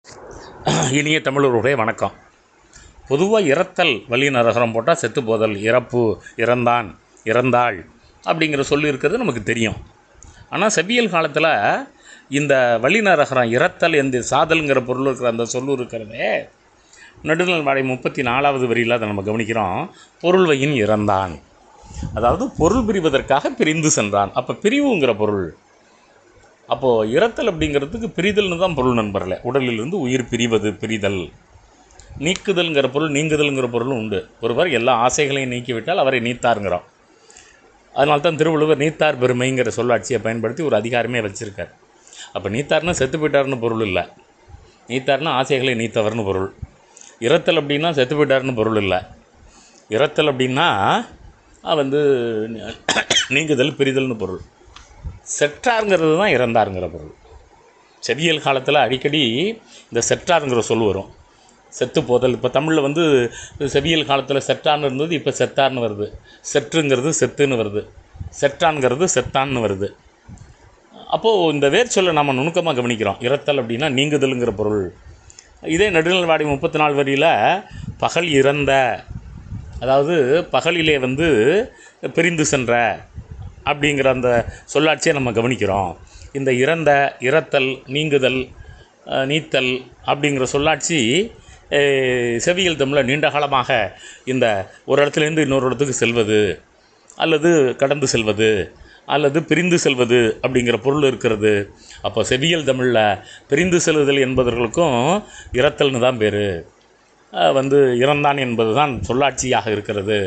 இனிய தமிழர்களுடைய வணக்கம். பொதுவாக இறத்தல் வலி நரகரம் போட்டால் செத்து போதல், இறப்பு, இறந்தான், இறந்தாள் அப்படிங்கிற சொல்லி இருக்கிறது நமக்கு தெரியும். ஆனால் செவ்வியல் காலத்தில் இந்த வலி நரகரம் இறத்தல் எந்த சாதல்ங்கிற பொருள் இருக்கிற அந்த சொல்லு இருக்கிறதே நடுநல் வாடை 34வது வரியில் அதை நம்ம கவனிக்கிறோம். பொருள்வையின் இறந்தான், அதாவது பொருள் பிரிவதற்காக பிரிந்து சென்றான். அப்போ பிரிவுங்கிற பொருள். அப்போது இறத்தல் அப்படிங்கிறதுக்கு பிரிதல்னு தான் பொருள் நண்பர்களே. உடலிலிருந்து உயிர் பிரிவது, பிரிதல். நீக்குதல்ங்கிற பொருள், நீங்குதல்ங்கிற பொருளும் உண்டு. ஒருவர் எல்லா ஆசைகளையும் நீக்கிவிட்டால் அவரை நீத்தாருங்கிறோம். அதனால தான் திருவள்ளுவர் நீத்தார் பெருமைங்கிற சொல்லாட்சியை பயன்படுத்தி ஒரு அதிகாரமே வச்சுருக்கார். அப்போ நீத்தார்னா செத்து போயிட்டார்னு பொருள் இல்லை. நீத்தார்னா ஆசைகளை நீத்தவர்னு பொருள். இறத்தல் அப்படின்னா செத்து போயிட்டார்னு பொருள் இல்லை. இறத்தல் அப்படின்னா நீங்குதல், பிரிதல்னு பொருள். செற்றாருங்கிறது தான் இறந்தாருங்கிற பொருள். செவ்வியல் காலத்தில் அடிக்கடி இந்த செற்றாருங்கிற சொல் வரும். செத்து போதல். இப்போ தமிழில் செவ்வியல் காலத்தில் செற்றான்னு இருந்தது, இப்போ செத்தார்னு வருது. செற்றுங்கிறது செத்துன்னு வருது, செற்றான்கிறது செத்தான்னு வருது. அப்போது இந்த வேர் சொல்லை நம்ம நுணுக்கமாக கவனிக்கிறோம். இறத்தல் அப்படின்னா நீங்குதலுங்கிற பொருள். இதே நடுநல் வாடை 34 வரியில் பகல் இறந்த, அதாவது பகலிலே பிரிந்து சென்ற அப்படிங்கிற அந்த சொல்லாட்சியை நம்ம கவனிக்கிறோம். இந்த இறந்த, இறத்தல், நீங்குதல், நீத்தல் அப்படிங்கிற சொல்லாட்சி செவ்வியல் தமிழில் நீண்ட காலமாக இந்த ஒரு இடத்துலேருந்து இன்னொரு இடத்துக்கு செல்வது, அல்லது கடந்து செல்வது, அல்லது பிரிந்து செல்வது அப்படிங்கிற பொருள் இருக்கிறது. அப்போ செவ்வியல் தமிழில் பிரிந்து செல்லுதல் என்பவர்களுக்கும் இறத்தல்னு தான் பேர். இறந்தான் என்பது தான் சொல்லாட்சியாக இருக்கிறது.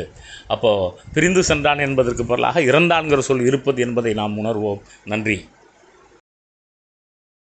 அப்போது பிரிந்து சென்றான் என்பதற்கு பதிலாக இறந்தான்கிற சொல் இருப்பது என்பதை நாம் உணர்வோம். நன்றி.